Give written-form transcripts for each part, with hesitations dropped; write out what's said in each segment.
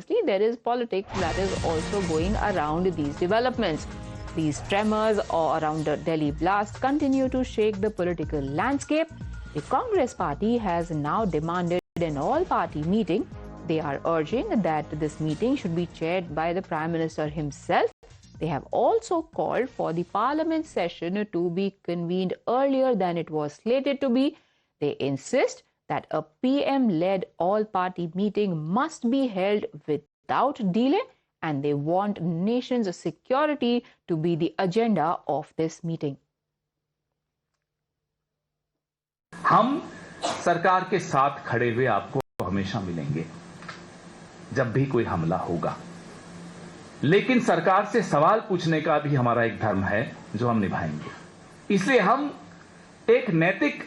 simultaneously, there is politics that is also going around these developments. These tremors around the Delhi blast continue to shake the political landscape. The Congress party has now demanded an all-party meeting. They are urging that this meeting should be chaired by the Prime Minister himself. They have also called for the Parliament session to be convened earlier than it was slated to be. They insist that a PM-led all-party meeting must be held without delay, and they want nation's security to be the agenda of this meeting. हम सरकार के साथ खड़े हुए आपको हमेशा मिलेंगे जब भी कोई हमला होगा, लेकिन सरकार से सवाल पूछने का भी हमारा एक धर्म है जो हम निभाएंगे। इसलिए हम एक नैतिक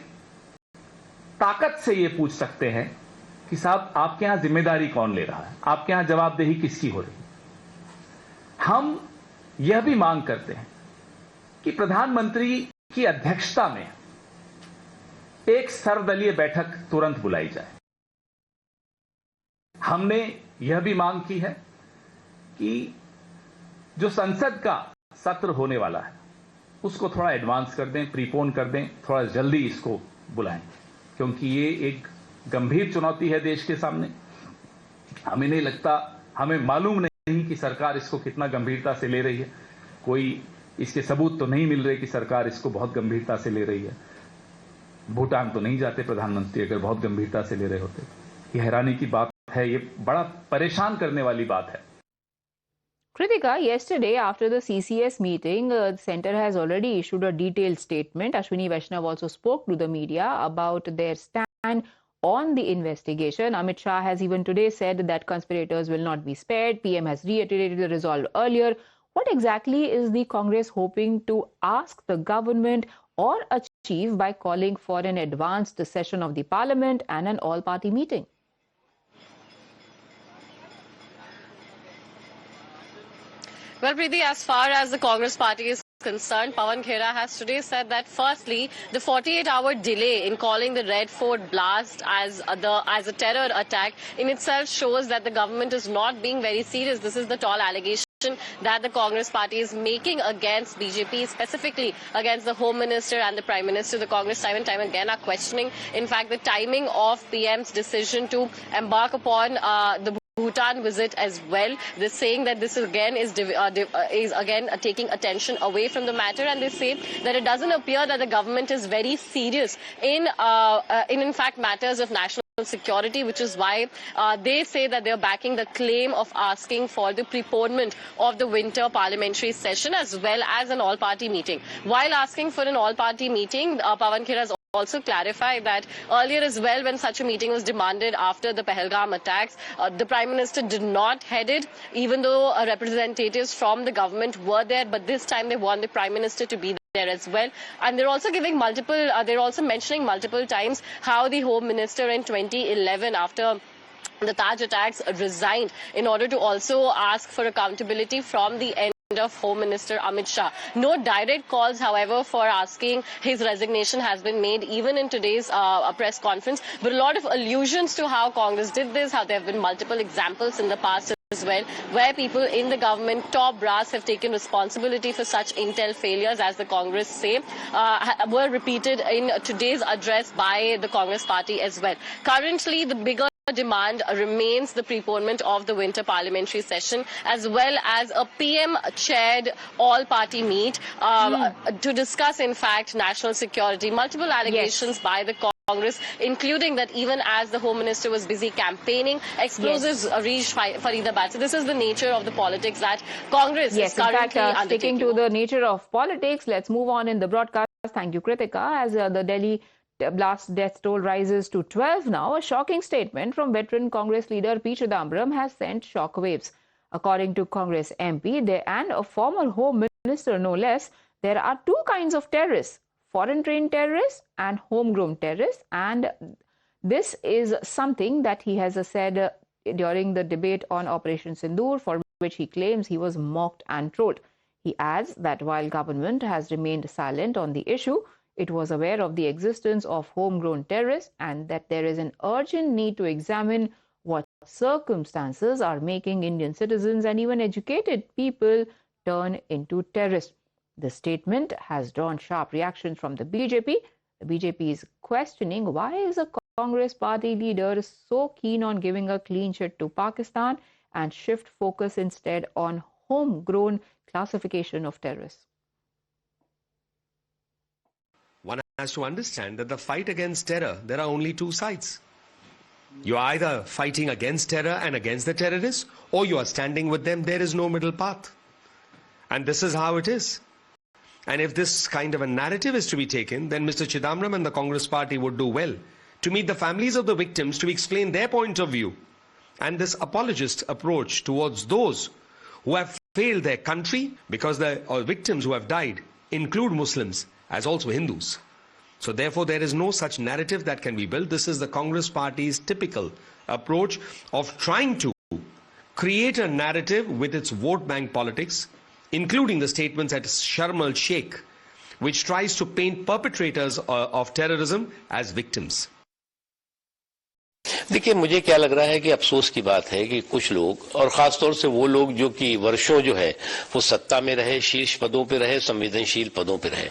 ताकत से ये पूछ सकते हैं कि साहब आपके यहां जिम्मेदारी कौन ले रहा है, आपके यहां जवाबदेही किसकी हो रही है। हम यह भी मांग करते हैं कि प्रधानमंत्री की अध्यक्षता में एक सर्वदलीय बैठक तुरंत बुलाई जाए। हमने यह भी मांग की है कि जो संसद का सत्र होने वाला है उसको थोड़ा एडवांस कर दें, प्रीपोन कर दें, थोड़ा जल्दी इसको बुलाएं, क्योंकि ये एक गंभीर चुनौती है देश के सामने। हमें नहीं लगता, हमें मालूम नहीं कि सरकार इसको कितना गंभीरता से ले रही है। कोई इसके सबूत तो नहीं मिल रहे कि सरकार इसको बहुत गंभीरता से ले रही है। भूटान तो नहीं जाते प्रधानमंत्री अगर बहुत गंभीरता से ले रहे होते। ये हैरानी की बात है, ये बड़ा परेशान करने वाली बात है। Kritika, yesterday after the CCS meeting, the centre has already issued a detailed statement. Ashwini Vaishnav also spoke to the media about their stand on the investigation. Amit Shah has even today said that conspirators will not be spared. PM has reiterated the resolve earlier. What exactly is the Congress hoping to ask the government or achieve by calling for an advanced session of the Parliament and an all-party meeting? Well, Preeti, as far as the Congress party is concerned, Pawan Khera has today said that firstly, the 48-hour delay in calling the Red Fort blast as a terror attack in itself shows that the government is not being very serious. This is the tall allegation that the Congress party is making against BJP, specifically against the Home Minister and the Prime Minister. The Congress time and time again are questioning, in fact, the timing of PM's decision to embark upon the Bhutan visit as well. They're saying that this again is again taking attention away from the matter, and they say that it doesn't appear that the government is very serious in fact matters of national security, which is why they say that they're backing the claim of asking for the preponement of the winter parliamentary session as well as an all-party meeting. While asking for an all-party meeting, Pawan Khera has also clarified that earlier as well, when such a meeting was demanded after the Pahalgam attacks, the Prime Minister did not head it, even though representatives from the government were there. But this time they want the Prime Minister to be there as well. And they're also giving they're also mentioning multiple times how the Home Minister in 2011, after the Taj attacks, resigned in order to also ask for accountability from the end of Home Minister Amit Shah. No direct calls, however, for asking his resignation has been made even in today's press conference, but a lot of allusions to how Congress did this, how there have been multiple examples in the past as well, where people in the government, top brass, have taken responsibility for such intel failures, as the Congress say, were repeated in today's address by the Congress party as well. Currently, the bigger demand remains the preponement of the winter parliamentary session, as well as a PM-chaired all-party meet to discuss, in fact, national security. Multiple allegations by the Congress, including that even as the Home Minister was busy campaigning, explosives reached Faridabad. So this is the nature of the politics that Congress is currently undertaking. Sticking to the nature of politics, let's move on in the broadcast. Thank you, Kritika. As the Delhi blast death toll rises to 12 now, a shocking statement from veteran Congress leader P. Chidambaram has sent shockwaves. According to Congress MP and a former Home Minister no less, there are two kinds of terrorists: foreign-trained terrorists and homegrown terrorists. And this is something that he has said during the debate on Operation Sindoor, for which he claims he was mocked and trolled. He adds that while government has remained silent on the issue, it was aware of the existence of homegrown terrorists and that there is an urgent need to examine What circumstances are making Indian citizens and even educated people turn into terrorists? The statement has drawn sharp reactions from the BJP. The BJP is questioning why is a Congress party leader so keen on giving a clean sheet to Pakistan and shift focus instead on homegrown classification of terrorists. One has to understand that the fight against terror, there are only two sides. You are either fighting against terror and against the terrorists, or you are standing with them. There is no middle path. And this is how it is. And if this kind of a narrative is to be taken, then Mr. Chidambaram and the Congress party would do well to meet the families of the victims to explain their point of view. And this apologist approach towards those who have failed their country, because the victims who have died include Muslims as also Hindus. So therefore there is no such narrative that can be built. This is the Congress party's typical approach of trying to create a narrative with its vote bank politics, including the statements at Sharm el-Sheikh, which tries to paint perpetrators of terrorism as victims. देखिए, मुझे क्या लग रहा है कि अफसोस की बात है कि कुछ लोग, और खासतौर से वो लोग जो कि वर्षों जो है वो सत्ता में रहे, शीर्ष पदों पे रहे, संवेदनशील पदों पे रहे,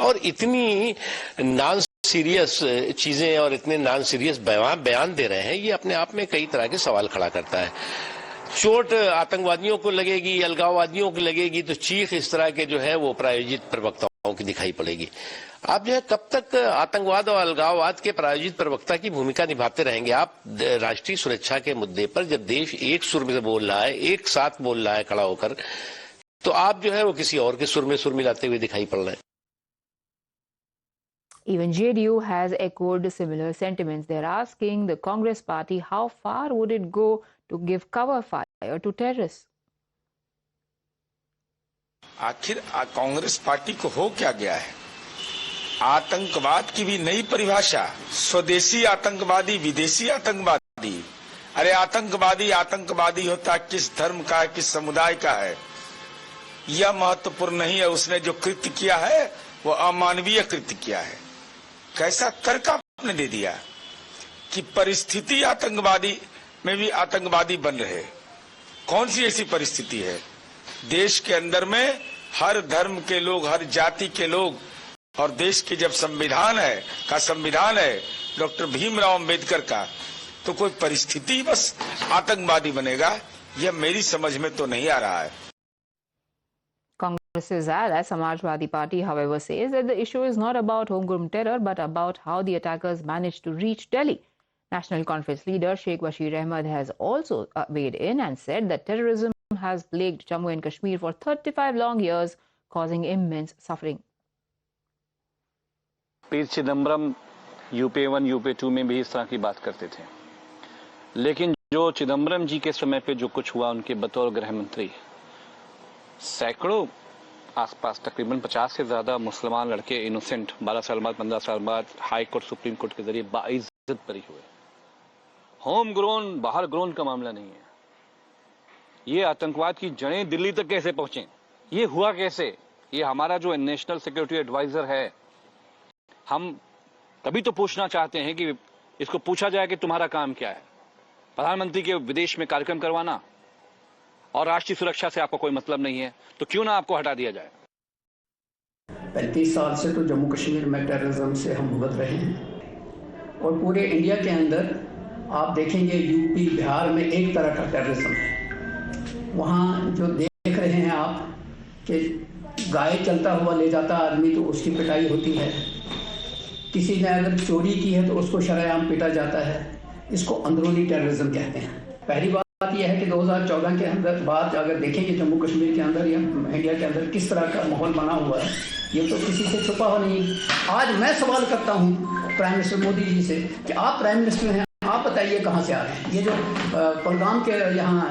और इतनी नॉन सीरियस चीजें और इतने नॉन सीरियस बयान दे रहे हैं, ये अपने आप में कई तरह के सवाल खड़ा करता है। चोट आतंकवादियों को लगेगी, अलगाववादियों को लगेगी, तो चीख इस तरह के जो है वो प्रायोजित प्रवक्ताओं की दिखाई पड़ेगी। आप जो है कब तक आतंकवाद और अलगाववाद के प्रायोजित प्रवक्ता की भूमिका निभाते रहेंगे? आप राष्ट्रीय सुरक्षा के मुद्दे पर जब देश एक सुर में बोल रहा है, एक साथ बोल रहा है खड़ा होकर, तो आप जो है वो किसी और के सुर में सुर मिलाते हुए दिखाई पड़ रहे हैं। Even JDU has echoed similar sentiments. They're asking the Congress party how far would it go to give cover fire to terrorists. आखिर कांग्रेस पार्टी को हो क्या गया है? आतंकवाद की भी नई परिभाषा, स्वदेशी आतंकवादी, विदेशी आतंकवादी। अरे आतंकवादी आतंकवादी होता किस धर्म का है, किस समुदाय का है, यह महत्वपूर्ण नहीं है। उसने जो कृत्य किया है वो अमानवीय कृत्य किया है। कैसा तर्क आपने दे दिया कि परिस्थिति आतंकवादी में भी आतंकवादी बन रहे? कौन सी ऐसी परिस्थिति है? देश के अंदर में हर धर्म के लोग, हर जाति के लोग, और देश के जब संविधान है डॉक्टर भीमराव अंबेडकर का, तो कोई परिस्थिति बस आतंकवादी बनेगा, यह मेरी समझ में तो नहीं आ रहा है। Congress's ally Samajwadi Party, however, says that the issue is not about homegrown terror but about how the attackers managed to reach Delhi. National Conference leader Sheikh Bashir Ahmed has also weighed in and said that terrorism has plagued Jammu and Kashmir for 35 long years, causing immense suffering. P Chidambaram UP 1 UP 2 में भी इस तरह की बात करते थे, लेकिन जो चिदम्बरम जी के समय पे जो कुछ हुआ उनके बतौर गृह मंत्री, सैकड़ों आसपास तकरीबन 50 से ज्यादा मुसलमान लड़के इनोसेंट 12 साल बाद 15 साल बाद हाई कोर्ट सुप्रीम कोर्ट के जरिए बाइज्जत बरी हुए। होम ग्रोन बाहर ग्रोन का मामला नहीं है। ये आतंकवाद की जड़ें दिल्ली तक कैसे पहुंचे, ये हुआ कैसे? ये हमारा जो नेशनल सिक्योरिटी एडवाइजर है, हम तभी तो पूछना चाहते हैं कि इसको पूछा जाए कि तुम्हारा काम क्या है। प्रधानमंत्री के विदेश में कार्यक्रम करवाना और राष्ट्रीय सुरक्षा से आपको कोई मतलब नहीं है, तो क्यों ना आपको हटा दिया जाए। 35 साल से तो जम्मू कश्मीर में टेररिज्म से हम भुगत रहे हैं, और पूरे इंडिया के अंदर आप देखेंगे यूपी बिहार में एक तरह का टेररिज्म है। वहाँ जो देख रहे हैं आप कि गाय चलता हुआ ले जाता आदमी तो उसकी पिटाई होती है, किसी ने अगर चोरी की है तो उसको शरेआम पीटा जाता है। इसको अंदरूनी टेररिज्म कहते हैं। पहली बात यह है कि 2014 के अंदर बाद अगर देखेंगे जम्मू कश्मीर के अंदर या इंडिया के अंदर किस तरह का माहौल बना हुआ है, ये तो किसी से छुपा हुआ नहीं। आज मैं सवाल करता हूँ प्राइम मिनिस्टर मोदी जी से कि आप प्राइम मिनिस्टर हैं, आप बताइए कहाँ से आ रहे हैं? ये जो पहलगाम के यहाँ